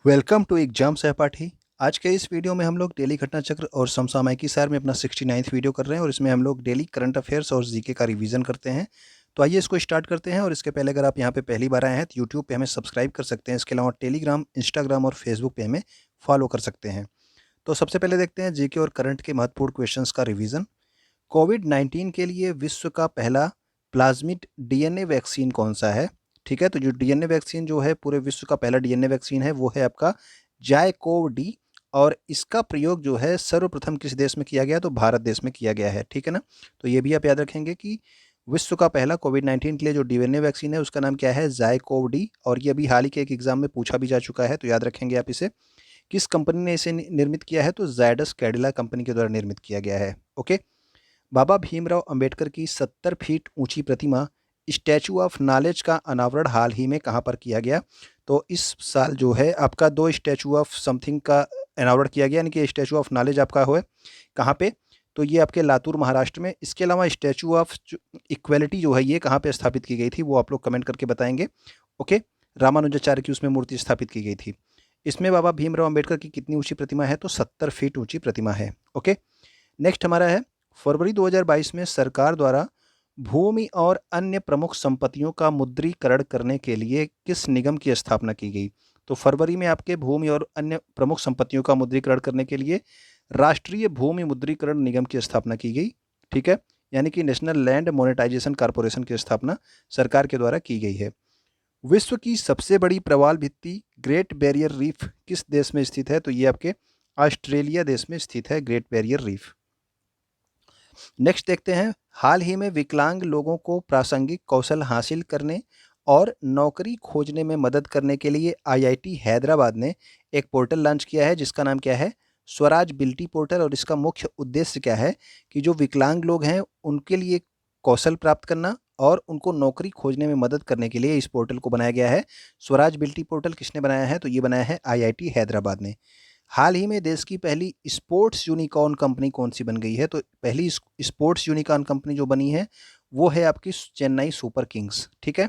Welcome to exam सहपाठी। आज के इस वीडियो में हम लोग डेली घटना चक्र और समसामयिकी सार में अपना 69th वीडियो कर रहे हैं और इसमें हम लोग डेली करंट अफेयर्स और जीके का रिवीजन करते हैं। तो आइए इसको स्टार्ट करते हैं। और इसके पहले अगर आप यहाँ पे पहली बार आए हैं तो यूट्यूब पे हमें सब्सक्राइब कर सकते हैं। इसके अलावा टेलीग्राम, इंस्टाग्राम और फेसबुक पे हमें फॉलो कर सकते हैं। तो सबसे पहले देखते हैं जीके और करंट के महत्वपूर्ण क्वेश्चन का रिविजन। कोविड-19 के लिए विश्व का पहला प्लाज्मिड डीएनए वैक्सीन कौन सा है? ठीक है, तो जो डीएनए वैक्सीन जो है पूरे विश्व का पहला डीएनए वैक्सीन है वो है आपका जायकोव डी। और इसका प्रयोग जो है सर्वप्रथम किस देश में किया गया? तो भारत देश में किया गया है। ठीक है ना? तो ये भी आप याद रखेंगे कि विश्व का पहला कोविड-19 के लिए जो डीएनए वैक्सीन है उसका नाम क्या है? जायकोव डी। और ये अभी हाल ही के एक एग्जाम में पूछा भी जा चुका है, तो याद रखेंगे आप इसे। किस कंपनी ने इसे निर्मित किया है? तो जायडस कैडिला कंपनी के द्वारा निर्मित किया गया है। ओके। बाबा भीमराव अंबेडकर की 70 फीट ऊंची प्रतिमा स्टैचू ऑफ नॉलेज का अनावरण हाल ही में कहाँ पर किया गया? तो इस साल जो है आपका दो स्टैचू ऑफ समथिंग का अनावरण किया गया, यानी कि स्टैचू ऑफ नॉलेज आपका हुआ कहाँ पे? तो ये आपके लातूर महाराष्ट्र में। इसके अलावा स्टैचू ऑफ इक्वेलिटी जो है ये कहाँ पे स्थापित की गई थी वो आप लोग कमेंट करके बताएंगे। ओके। रामानुजाचार्य की उसमें मूर्ति स्थापित की गई थी। इसमें बाबा भीमराव अंबेडकर की कितनी ऊंची प्रतिमा है? तो 70 फीट ऊंची प्रतिमा है। ओके। नेक्स्ट हमारा है फरवरी 2022 में सरकार द्वारा भूमि और अन्य प्रमुख संपत्तियों का मुद्रीकरण करने के लिए किस निगम की स्थापना की गई? तो फरवरी में आपके भूमि और अन्य प्रमुख संपत्तियों का मुद्रीकरण करने के लिए राष्ट्रीय भूमि मुद्रीकरण निगम की स्थापना की गई। ठीक है, यानी कि नेशनल लैंड मोनेटाइजेशन कॉर्पोरेशन की स्थापना सरकार के द्वारा की गई है। विश्व की सबसे बड़ी प्रवाल भित्ति ग्रेट बैरियर रीफ किस देश में स्थित है? तो ये आपके ऑस्ट्रेलिया देश में स्थित है ग्रेट बैरियर रीफ। नेक्स्ट देखते हैं, हाल ही में विकलांग लोगों को प्रासंगिक कौशल हासिल करने और नौकरी खोजने में मदद करने के लिए आईआईटी हैदराबाद ने एक पोर्टल लॉन्च किया है जिसका नाम क्या है? स्वराज बिल्टी पोर्टल। और इसका मुख्य उद्देश्य क्या है कि जो विकलांग लोग हैं उनके लिए कौशल प्राप्त करना और उनको नौकरी खोजने में मदद करने के लिए इस पोर्टल को बनाया गया है। स्वराज बिल्टी पोर्टल किसने बनाया है? तो ये बनाया है आईआईटी हैदराबाद ने। हाल ही में देश की पहली स्पोर्ट्स यूनिकॉर्न कंपनी कौन सी बन गई है? तो पहली स्पोर्ट्स यूनिकॉर्न कंपनी जो बनी है वो है आपकी चेन्नई सुपर किंग्स। ठीक है।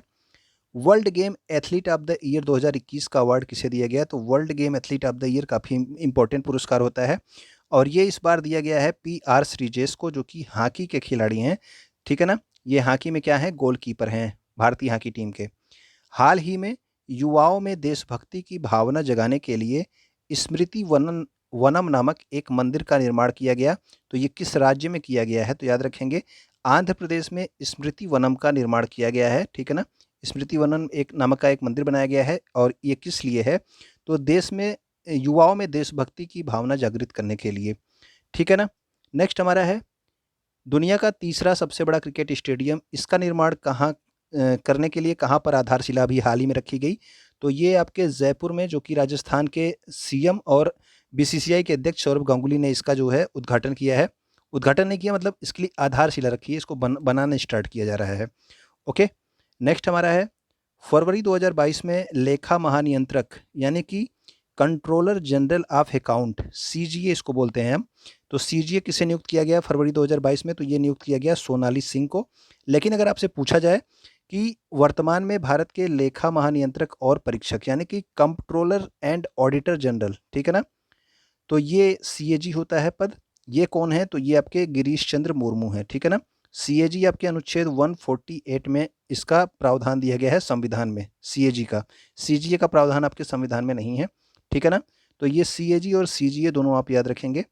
World game athlete of the year 2021 का अवार्ड किसे दिया गया? तो world game athlete of the year काफ़ी इंपॉर्टेंट पुरस्कार होता है और ये इस बार दिया गया है पीआर श्रीजेश को, जो कि हॉकी के खिलाड़ी हैं। ठीक है ना? ये हॉकी में क्या है? गोलकीपर हैं भारतीय हॉकी टीम के। हाल ही में युवाओं में देशभक्ति की भावना जगाने के लिए स्मृति वनम वनम नामक एक मंदिर का निर्माण किया गया। तो ये किस राज्य में किया गया है? तो याद रखेंगे आंध्र प्रदेश में स्मृति वनम का निर्माण किया गया है। ठीक है ना? स्मृति वनम एक नामक का एक मंदिर बनाया गया है और ये किस लिए है? तो देश में युवाओं में देशभक्ति की भावना जागृत करने के लिए। ठीक है ना? नेक्स्ट हमारा है दुनिया का तीसरा सबसे बड़ा क्रिकेट स्टेडियम, इसका निर्माण कहाँ करने के लिए कहाँ पर आधारशिला अभी हाल ही में रखी गई? तो ये आपके जयपुर में, जो कि राजस्थान के सीएम और बीसीसीआई के अध्यक्ष सौरभ गांगुली ने इसका जो है उद्घाटन किया है। उद्घाटन नहीं किया, मतलब इसके लिए आधारशिला रखी है, इसको बनाना स्टार्ट किया जा रहा है। ओके। नेक्स्ट हमारा है फरवरी 2022 में लेखा महानियंत्रक यानी कि controller general of account, CGA इसको बोलते हैं हम। तो सीजीए किसे नियुक्त किया गया फरवरी 2022 में? तो ये नियुक्त किया गया सोनाली सिंह को। लेकिन अगर आपसे पूछा जाए कि वर्तमान में भारत के लेखा महानियंत्रक और परीक्षक यानी कि कंट्रोलर एंड ऑडिटर जनरल, ठीक है ना, तो ये सीएजी होता है पद। ये कौन है? तो ये आपके गिरीश चंद्र मुर्मू है। ठीक है ना? सीएजी आपके अनुच्छेद 148 में इसका प्रावधान दिया गया है संविधान में, सीएजी का। सीजीए का प्रावधान आपके संविधान में नहीं है। ठीक है ना? तो ये सीएजी और सीजीए दोनों आप याद रखेंगे।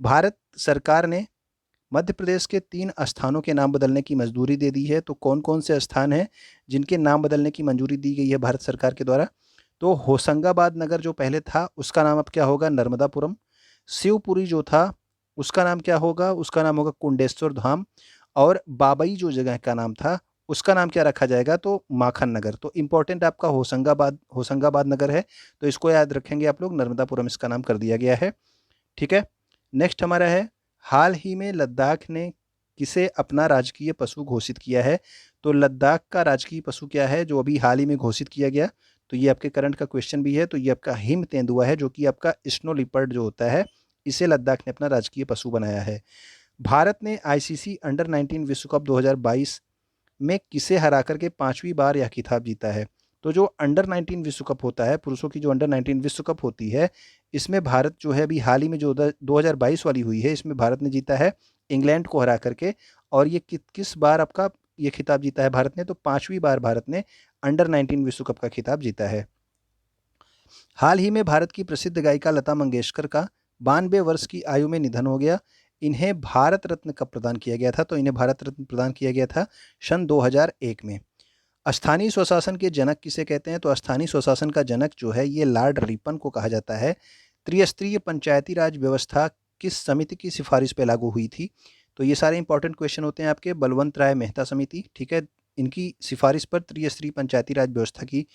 भारत सरकार ने मध्य प्रदेश के 3 स्थानों के नाम बदलने की मंजूरी दे दी है। तो कौन कौन से स्थान हैं जिनके नाम बदलने की मंजूरी दी गई है भारत सरकार के द्वारा? तो होशंगाबाद नगर जो पहले था उसका नाम अब क्या होगा? नर्मदापुरम। शिवपुरी जो था उसका नाम क्या होगा? उसका नाम होगा कुंडेश्वर धाम। और बाबई जो जगह का नाम था उसका नाम क्या रखा जाएगा? तो माखन नगर। तो इंपॉर्टेंट आपका होशंगाबाद होशंगाबाद नगर है, तो इसको याद रखेंगे आप लोग, नर्मदापुरम इसका नाम कर दिया गया है। ठीक है। नेक्स्ट हमारा है हाल ही में लद्दाख ने किसे अपना राजकीय पशु घोषित किया है? तो लद्दाख का राजकीय पशु क्या है जो अभी हाल ही में घोषित किया गया? तो ये आपके करंट का क्वेश्चन भी है। तो ये आपका हिम तेंदुआ है, जो कि आपका स्नो लिपर्ड जो होता है, इसे लद्दाख ने अपना राजकीय पशु बनाया है। भारत ने आईसीसी अंडर 19 विश्व कप 2022 में किसे हरा करके 5वीं बार यह खिताब जीता है? तो जो अंडर 19 विश्व कप होता है, पुरुषों की जो अंडर 19 विश्व कप होती है, इसमें भारत जो है अभी हाल ही में जो 2022 वाली हुई है, इसमें भारत ने जीता है इंग्लैंड को हरा करके। और ये किस बार आपका ये खिताब जीता है भारत ने, तो 5वीं बार भारत ने अंडर 19 विश्व कप का खिताब जीता है। हाल ही में भारत की प्रसिद्ध गायिका लता मंगेशकर का 92 वर्ष की आयु में निधन हो गया। इन्हें भारत रत्न कब प्रदान किया गया था, तो इन्हें भारत रत्न प्रदान किया गया था सन 2001 में। स्थानीय स्वशासन के जनक किसे कहते हैं, तो स्थानीय स्वशासन का जनक जो है ये लॉर्ड रिपन को कहा जाता है। त्रिस्तरीय पंचायती राज व्यवस्था किस समिति की सिफारिश पर लागू हुई थी, तो ये सारे इंपॉर्टेंट क्वेश्चन होते हैं आपके। बलवंत राय मेहता समिति, ठीक है, इनकी सिफारिश पर त्रिस्तरीय पंचायती राज व्यवस्था की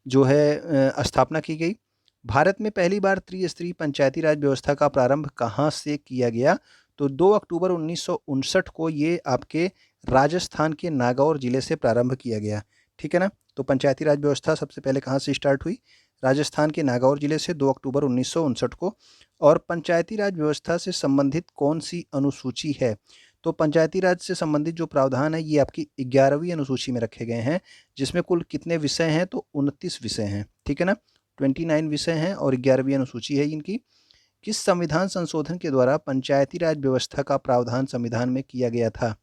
जो है स्थापना की गई। भारत में पहली बार त्रिस्तरीय पंचायती राज व्यवस्था का प्रारंभ कहाँ से किया गया, तो 2 अक्टूबर 1959 को ये आपके राजस्थान के नागौर जिले से प्रारंभ किया गया, ठीक है ना। तो पंचायती राज व्यवस्था सबसे पहले कहाँ से स्टार्ट हुई, राजस्थान के नागौर जिले से 2 अक्टूबर 1959 को। और पंचायती राज व्यवस्था से संबंधित कौन सी अनुसूची है, तो पंचायती राज से संबंधित जो प्रावधान है ये आपकी 11वीं अनुसूची में रखे गए हैं, जिसमें कुल कितने विषय हैं, तो 29 विषय हैं, ठीक है ना। 29 विषय हैं और 11वीं अनुसूची है इनकी। किस संविधान संशोधन के द्वारा पंचायती राज व्यवस्था का प्रावधान संविधान में किया गया था,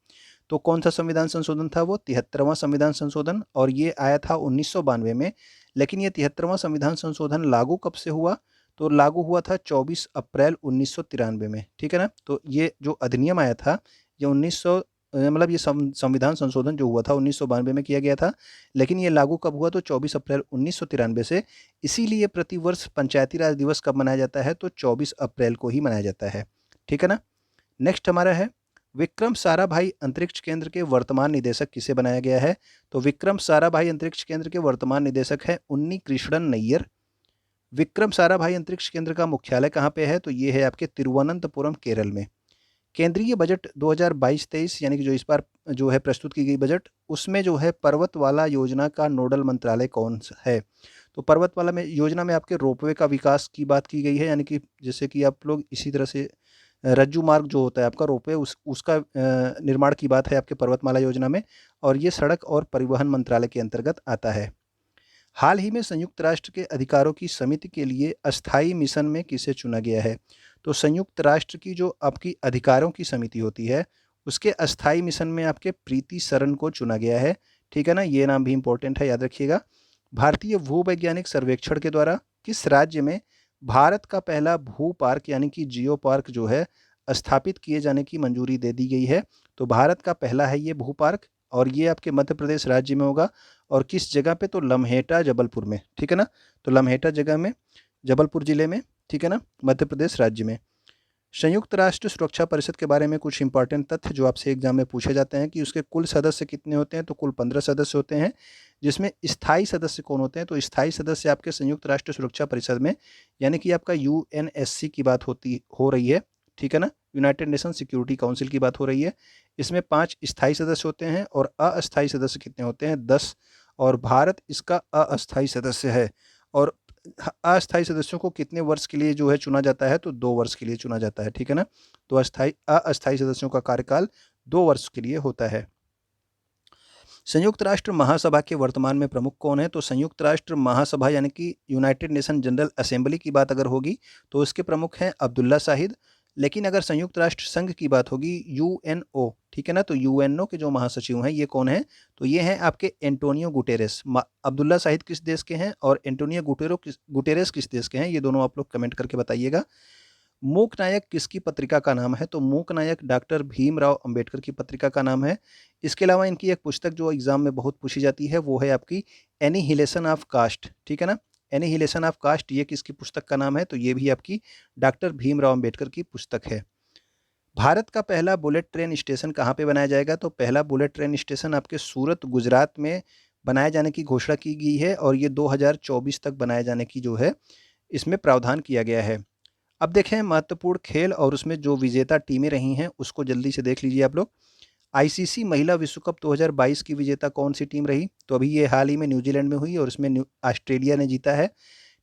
तो कौन सा संविधान संशोधन था, वो 73वां संविधान संशोधन, और ये आया था 1992 में। लेकिन ये 73वां संविधान संशोधन लागू कब से हुआ, तो लागू हुआ था 24 अप्रैल 1993 में, ठीक है ना। तो ये जो अधिनियम आया था ये 1900 मतलब ये संविधान संशोधन जो हुआ था 1992 में किया गया था, लेकिन ये लागू कब हुआ, तो 24 अप्रैल 1993 से। इसीलिए प्रतिवर्ष पंचायती राज दिवस कब मनाया जाता है, तो 24 अप्रैल को ही मनाया जाता है, ठीक है ना। नेक्स्ट हमारा है विक्रम साराभाई अंतरिक्ष केंद्र के वर्तमान निदेशक किसे बनाया गया है, तो विक्रम साराभाई अंतरिक्ष केंद्र के वर्तमान निदेशक है उन्नी कृष्णन नैयर। विक्रम साराभाई अंतरिक्ष केंद्र का मुख्यालय कहाँ पे है, तो ये है आपके तिरुवनंतपुरम केरल में। केंद्रीय बजट 2022-23 यानी कि जो इस बार जो है प्रस्तुत की गई बजट, उसमें जो है पर्वतवाला योजना का नोडल मंत्रालय कौन सा है, तो पर्वतवाला में योजना में आपके रोपवे का विकास की बात की गई है, यानी कि जैसे कि आप लोग इसी तरह से रज्जू मार्ग जो होता है आपका रोपवे उसका निर्माण की बात है आपके पर्वतमाला योजना में, और ये सड़क और परिवहन मंत्रालय के अंतर्गत आता है। हाल ही में संयुक्त राष्ट्र के अधिकारों की समिति के लिए अस्थायी मिशन में किसे चुना गया है, तो संयुक्त राष्ट्र की जो आपकी अधिकारों की समिति होती है उसके अस्थायी मिशन में आपके प्रीति सरन को चुना गया है, ठीक है ना। ये नाम भी इंपॉर्टेंट है, याद रखिएगा। भारतीय भूवैज्ञानिक सर्वेक्षण के द्वारा किस राज्य में भारत का पहला भू पार्क यानी कि जियो पार्क जो है स्थापित किए जाने की मंजूरी दे दी गई है, तो भारत का पहला है ये भू पार्क, और ये आपके मध्य प्रदेश राज्य में होगा। और किस जगह पे, तो लम्हेटा जबलपुर में, ठीक है ना। तो लम्हेटा जगह में, जबलपुर जिले में, ठीक है ना, मध्य प्रदेश राज्य में। संयुक्त राष्ट्र सुरक्षा परिषद के बारे में कुछ इंपॉर्टेंट तथ्य जो आपसे एग्जाम में पूछे जाते हैं कि उसके कुल सदस्य कितने होते हैं, तो कुल 15 सदस्य होते हैं। जिसमें स्थायी सदस्य कौन होते हैं, तो स्थायी सदस्य आपके संयुक्त राष्ट्र सुरक्षा परिषद में यानी कि आपका यूएनएससी की बात हो रही है, ठीक है ना, यूनाइटेड नेशन सिक्योरिटी काउंसिल की बात हो रही है। इसमें 5 स्थायी सदस्य होते हैं और अस्थायी सदस्य कितने होते हैं, 10, और भारत इसका अस्थायी सदस्य है। और अस्थायी सदस्यों को कितने वर्ष के लिए जो है चुना जाता है, तो 2 वर्ष के लिए चुना जाता है, ठीक है ना। तो अस्थायी सदस्यों का कार्यकाल 2 वर्ष के लिए होता है। संयुक्त राष्ट्र महासभा के वर्तमान में प्रमुख कौन है, तो संयुक्त राष्ट्र महासभा यानी कि यूनाइटेड नेशन जनरल असेंबली की बात अगर होगी तो उसके प्रमुख हैं अब्दुल्ला शाहिद। लेकिन अगर संयुक्त राष्ट्र संघ की बात होगी यूएनओ, ठीक है ना, तो यूएनओ के जो महासचिव हैं ये कौन है, तो ये हैं आपके एंटोनियो गुटेरेस। अब्दुल्ला शाहिद किस देश के हैं और एंटोनियो गुटेरेस किस देश के हैं, ये दोनों आप लोग कमेंट करके बताइएगा। मूक नायक किसकी पत्रिका का नाम है, तो मूक नायक डॉक्टर भीमराव अंबेडकर की पत्रिका का नाम है। इसके अलावा इनकी एक पुस्तक जो एग्जाम में बहुत पूछी जाती है वो है आपकी एनिहिलेशन ऑफ कास्ट, ठीक है ना। एनिहिलेशन ऑफ कास्ट ये किसकी पुस्तक का नाम है, तो ये भी आपकी डॉक्टर भीमराव अंबेडकर की पुस्तक है। भारत का पहला बुलेट ट्रेन स्टेशन कहाँ पे बनाया जाएगा, तो पहला बुलेट ट्रेन स्टेशन आपके सूरत गुजरात में बनाए जाने की घोषणा की गई है, और ये 2024 तक बनाए जाने की जो है इसमें प्रावधान किया गया है। अब देखें महत्वपूर्ण खेल और उसमें जो विजेता टीमें रही हैं उसको जल्दी से देख लीजिए आप लोग। आईसीसी महिला विश्व कप 2022 की विजेता कौन सी टीम रही, तो अभी ये हाल ही में न्यूजीलैंड में हुई और इसमें ऑस्ट्रेलिया ने जीता है।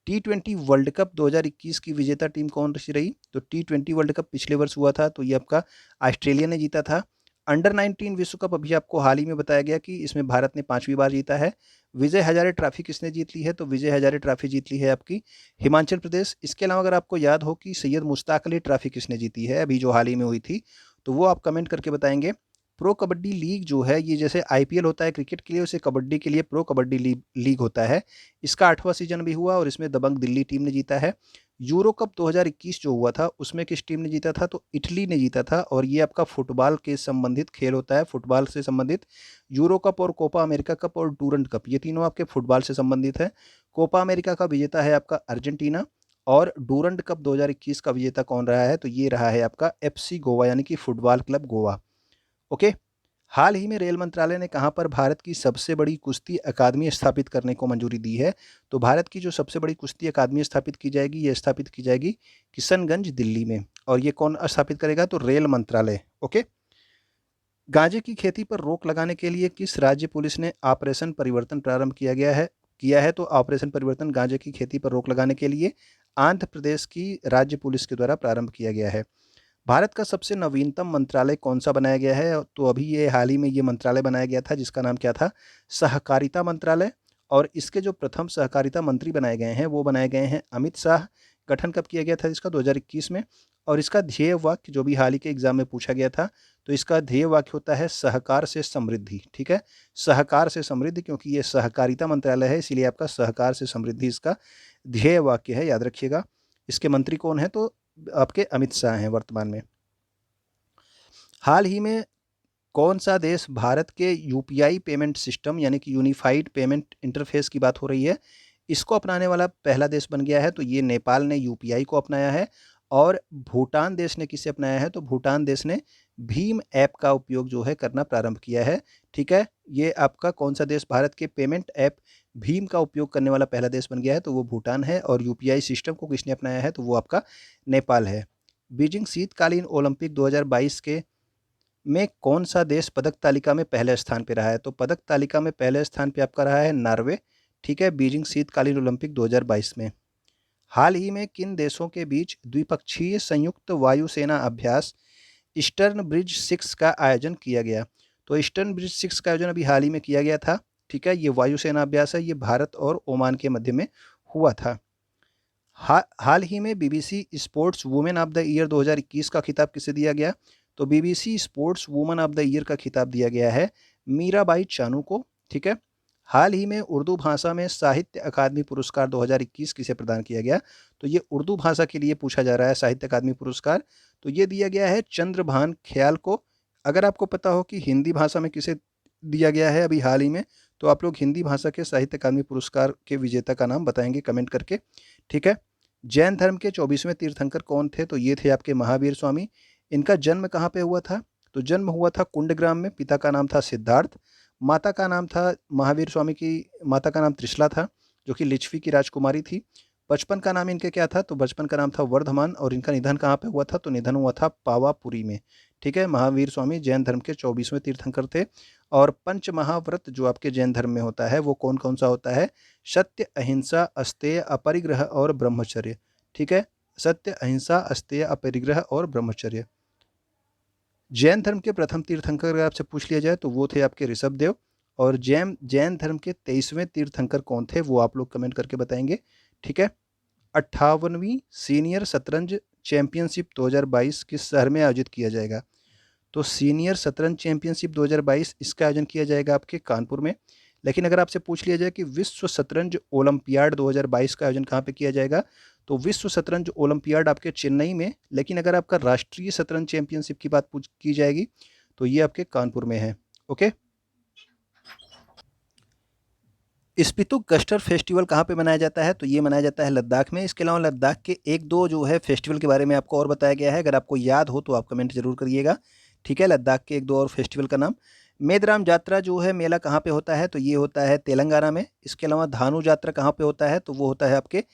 T20 वर्ल्ड कप 2021 की विजेता टीम कौन सी रही, तो T20 वर्ल्ड कप पिछले वर्ष हुआ था, तो ये आपका ऑस्ट्रेलिया ने जीता था। अंडर 19 विश्व कप अभी आपको हाल ही में बताया गया कि इसमें भारत ने 5वीं बार जीता है। विजय हजारे ट्रॉफी किसने जीत ली है? तो विजय हजारे ट्रॉफी जीत ली है आपकी हिमाचल प्रदेश। इसके अलावा अगर आपको याद हो कि सैयद मुश्ताक अली ट्रॉफी किसने जीती है अभी जो हाल ही में हुई थी, तो वो आप कमेंट करके बताएंगे। प्रो कबड्डी लीग जो है, ये जैसे आईपीएल होता है क्रिकेट के लिए, उसे कबड्डी के लिए प्रो कबड्डी लीग होता है। इसका 8वां सीजन भी हुआ और इसमें दबंग दिल्ली टीम ने जीता है। यूरो कप 2021 जो हुआ था उसमें किस टीम ने जीता था? तो इटली ने जीता था। और ये आपका फुटबॉल के संबंधित खेल होता है, फुटबॉल से संबंधित। यूरो कप और कोपा अमेरिका कप और डूरंड कप, ये तीनों आपके फुटबॉल से संबंधित है। कोपा अमेरिका का विजेता है आपका अर्जेंटीना, और डूरंड कप 2021 का विजेता कौन रहा है? तो ये रहा है आपका एफसी गोवा, यानी कि फुटबॉल क्लब गोवा। ओके। हाल ही में रेल मंत्रालय ने कहां पर भारत की सबसे बड़ी कुश्ती अकादमी स्थापित करने को मंजूरी दी है? तो भारत की जो सबसे बड़ी कुश्ती अकादमी स्थापित की जाएगी, ये स्थापित की जाएगी किशनगंज दिल्ली में। और ये कौन स्थापित करेगा? तो रेल मंत्रालय। ओके। गांजे की खेती पर रोक लगाने के लिए किस राज्य पुलिस ने ऑपरेशन परिवर्तन प्रारंभ किया है? तो ऑपरेशन परिवर्तन गांजे की खेती पर रोक लगाने के लिए आंध्र प्रदेश की राज्य पुलिस के द्वारा प्रारंभ किया गया है। भारत का सबसे नवीनतम मंत्रालय कौन सा बनाया गया है? तो अभी ये हाल ही में ये मंत्रालय बनाया गया था जिसका नाम क्या था? सहकारिता मंत्रालय। और इसके जो प्रथम सहकारिता मंत्री बनाए गए हैं वो बनाए गए हैं अमित शाह। गठन कब किया गया था इसका? 2021 में। और इसका ध्येय वाक्य जो भी हाल ही के एग्जाम में पूछा गया था, तो इसका ध्येय वाक्य होता है सहकार से समृद्धि। ठीक है, सहकार से समृद्धि, क्योंकि ये सहकारिता मंत्रालय है इसीलिए आपका सहकार से समृद्धि इसका ध्येय वाक्य है, याद रखिएगा। इसके मंत्री कौन है? तो आपके अमित शाह हैं वर्तमान में। हाल ही में कौन सा देश भारत के यूपीआई पेमेंट सिस्टम यानी कि यूनिफाइड पेमेंट इंटरफेस की बात हो रही है, इसको अपनाने वाला पहला देश बन गया है? तो ये नेपाल ने यूपीआई को अपनाया है। और भूटान देश ने किसे अपनाया है? तो भूटान देश ने भीम ऐप का उपयोग जो है करना प्रारंभ किया है। ठीक है, ये आपका कौन सा देश भारत के पेमेंट ऐप भीम का उपयोग करने वाला पहला देश बन गया है? तो वो भूटान है। और यूपीआई सिस्टम को किसने अपनाया है? तो वो आपका नेपाल है। बीजिंग शीतकालीन ओलंपिक 2022 के में कौन सा देश पदक तालिका में पहले स्थान पे रहा है? तो पदक तालिका में पहले स्थान पे आपका रहा है नॉर्वे। ठीक है, बीजिंग शीतकालीन ओलंपिक 2022 में। हाल ही में किन देशों के बीच द्विपक्षीय संयुक्त वायुसेना अभ्यास ईस्टर्न ब्रिज 6 का आयोजन किया गया? तो ईस्टर्न ब्रिज 6 का आयोजन अभी हाल ही में किया गया था। ठीक है, ये वायुसेना अभ्यास है, ये भारत और ओमान के मध्य में हुआ था। हाल ही में BBC sports women of the year 2021 का खिताब किसे दिया गया? तो BBC sports women of the year का खिताब दिया गया है मीराबाई चानू को। ठीक है। हाल ही में उर्दू भाषा में साहित्य अकादमी पुरस्कार 2021 किसे प्रदान किया गया? तो ये उर्दू भाषा के लिए पूछा जा रहा है साहित्य अकादमी पुरस्कार, तो ये दिया गया है चंद्रभान ख्याल को। अगर आपको पता हो कि हिंदी भाषा में किसे दिया गया है अभी हाल ही में, तो आप लोग हिंदी भाषा के साहित्य अकादमी पुरस्कार के विजेता का नाम बताएंगे कमेंट करके। ठीक है। जैन धर्म के 24वें तीर्थंकर कौन थे? तो ये थे आपके महावीर स्वामी। इनका जन्म कहाँ पे हुआ था? तो जन्म हुआ था कुंडग्राम में। पिता का नाम था सिद्धार्थ, माता का नाम था, महावीर स्वामी की माता का नाम त्रिशला था जो कि लिच्छवी की राजकुमारी थी। बचपन का नाम इनके क्या था? तो बचपन का नाम था वर्धमान। और इनका निधन कहाँ पे हुआ था? तो निधन हुआ था पावापुरी में। ठीक है, महावीर स्वामी जैन धर्म के 24वें तीर्थंकर थे। और पंच महाव्रत जो आपके जैन धर्म में होता है वो कौन कौन सा होता है? सत्य, अहिंसा, अस्तेय, अपरिग्रह और ब्रह्मचर्य। ठीक है, सत्य, अहिंसा, अस्तेय, अपरिग्रह और ब्रह्मचर्य। जैन धर्म के प्रथम तीर्थंकर अगर आपसे पूछ लिया जाए तो वो थे आपके ऋषभ देव। और जैन धर्म के 23वें तीर्थंकर कौन थे वो आप लोग कमेंट करके बताएंगे। ठीक है। 58वीं सीनियर शतरंज चैंपियनशिप 2022 किस शहर में आयोजित किया जाएगा? तो सीनियर शतरंज चैंपियनशिप 2022 इसका आयोजन किया जाएगा आपके कानपुर में। लेकिन अगर आपसे पूछ लिया जाए कि विश्व शतरंज ओलंपियाड 2022 का आयोजन कहाँ पे किया जाएगा? तो विश्व शतरंज ओलंपियाड आपके चेन्नई में। लेकिन अगर आपका राष्ट्रीय शतरंज चैंपियनशिप की बात की जाएगी तो ये आपके कानपुर में है। ओके। स्पितुक गस्टर फेस्टिवल कहाँ पे मनाया जाता है? तो ये मनाया जाता है लद्दाख में। इसके अलावा लद्दाख के एक दो जो है फेस्टिवल के बारे में आपको और बताया गया है, अगर आपको याद हो तो आप कमेंट जरूर करिएगा। ठीक है, लद्दाख के एक दो और फेस्टिवल का नाम। मेदराम यात्रा जो है मेला कहाँ पे होता है? तो ये होता है तेलंगाना में। इसके अलावा धानु यात्रा कहाँ पे होता है? तो वो होता है आपके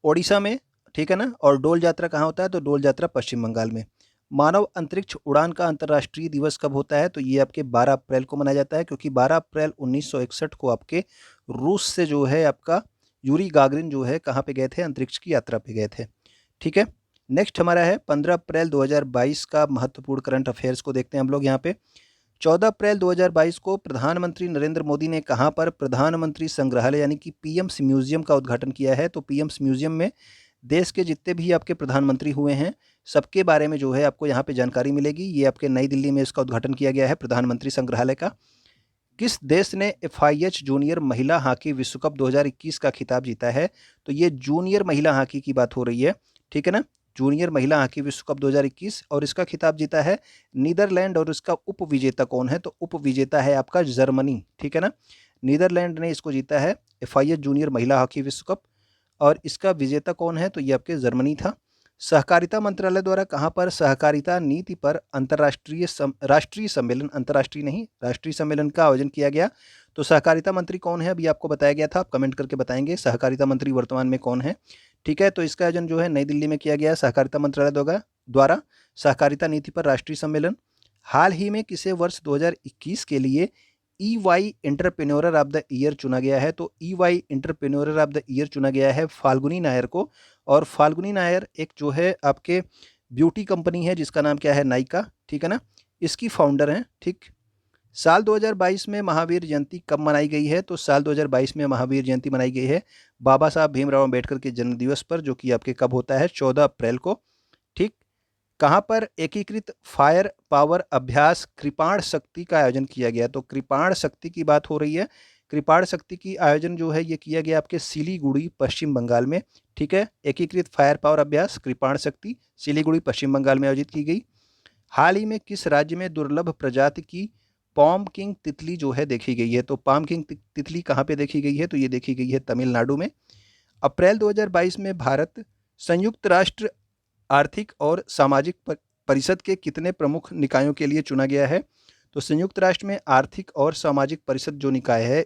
ओडिशा में। ठीक है ना। और डोल यात्रा कहाँ होता है? तो डोल यात्रा पश्चिम बंगाल में। मानव अंतरिक्ष उड़ान का अंतर्राष्ट्रीय दिवस कब होता है? तो ये आपके 12 अप्रैल को मनाया जाता है, क्योंकि 12 अप्रैल 1961 को आपके रूस से जो है आपका यूरी गागरिन जो है कहाँ पे गए थे? अंतरिक्ष की यात्रा पे गए थे। ठीक है। नेक्स्ट हमारा है 15 अप्रैल 2022 का महत्वपूर्ण करंट अफेयर्स को देखते हैं हम लोग यहाँ पे। 14 अप्रैल 2022 को प्रधानमंत्री नरेंद्र मोदी ने कहाँ पर प्रधानमंत्री संग्रहालय यानी कि पीएम्स म्यूजियम का उद्घाटन किया है। तो पीएम्स म्यूजियम में देश के जितने भी आपके प्रधानमंत्री हुए हैं सबके बारे में जो है आपको यहाँ पे जानकारी मिलेगी। ये आपके नई दिल्ली में इसका उद्घाटन किया गया है प्रधानमंत्री संग्रहालय का। किस देश ने FIH जूनियर महिला हॉकी विश्व कप 2021 का खिताब जीता है। तो ये जूनियर महिला हॉकी की बात हो रही है, ठीक है ना। जूनियर महिला हॉकी विश्व कप 2021 और इसका खिताब जीता है नीदरलैंड। और इसका उप विजेता कौन है। तो उप विजेता है आपका जर्मनी, ठीक है ना। नीदरलैंड ने इसको जीता है FIH जूनियर महिला हॉकी विश्व कप और इसका विजेता कौन है। तो ये आपके जर्मनी था। सहकारिता मंत्रालय द्वारा कहाँ पर सहकारिता नीति पर राष्ट्रीय सम्मेलन, अंतर्राष्ट्रीय नहीं राष्ट्रीय सम्मेलन का आयोजन किया गया। तो सहकारिता मंत्री कौन है अभी आपको बताया गया था, आप कमेंट करके बताएंगे सहकारिता मंत्री वर्तमान में कौन है, ठीक है। तो इसका आयोजन जो है नई दिल्ली में किया गया है सहकारिता मंत्रालय द्वारा सहकारिता नीति पर राष्ट्रीय सम्मेलन। हाल ही में किसे वर्ष 2021 के लिए EY entrepreneur of the year चुना गया है। तो EY entrepreneur of the year चुना गया है फाल्गुनी नायर को। और फाल्गुनी नायर एक जो है आपके ब्यूटी कंपनी है जिसका नाम क्या है, नायका, ठीक है ना, इसकी फाउंडर हैं, ठीक। साल 2022 में महावीर जयंती कब मनाई गई है। तो साल 2022 में महावीर जयंती मनाई गई है बाबा साहब भीमराव अम्बेडकर के जन्म दिवस पर, जो कि आपके कब होता है, 14 अप्रैल को, ठीक। कहाँ पर एकीकृत फायर पावर अभ्यास कृपाण शक्ति का आयोजन किया गया। तो कृपाण शक्ति की बात हो रही है। कृपाण शक्ति की आयोजन जो है ये किया गया आपके सिलीगुड़ी पश्चिम बंगाल में, ठीक है। एकीकृत फायर पावर अभ्यास कृपाण शक्ति सिलीगुड़ी पश्चिम बंगाल में आयोजित की गई। हाल ही में किस राज्य में दुर्लभ प्रजाति की पॉम किंग तितली जो है देखी गई है। तो पॉम किंग तितली कहाँ पे देखी गई है। तो ये देखी गई है तमिलनाडु में। अप्रैल 2022 में भारत संयुक्त राष्ट्र आर्थिक और सामाजिक परिषद के कितने प्रमुख निकायों के लिए चुना गया है। तो संयुक्त राष्ट्र में आर्थिक और सामाजिक परिषद जो निकाय है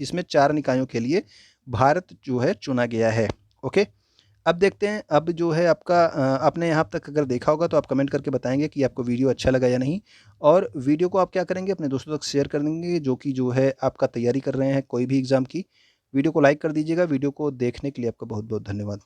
इसमें 4 निकायों के लिए भारत जो है चुना गया है। ओके, अब देखते हैं, अब जो है आपका आपने यहाँ तक अगर देखा होगा तो आप कमेंट करके बताएंगे कि आपको वीडियो अच्छा लगा या नहीं। और वीडियो को आप क्या करेंगे, अपने दोस्तों तक शेयर कर देंगे जो कि जो है आपका तैयारी कर रहे हैं कोई भी एग्ज़ाम की। वीडियो को लाइक कर दीजिएगा। वीडियो को देखने के लिए आपका बहुत बहुत धन्यवाद।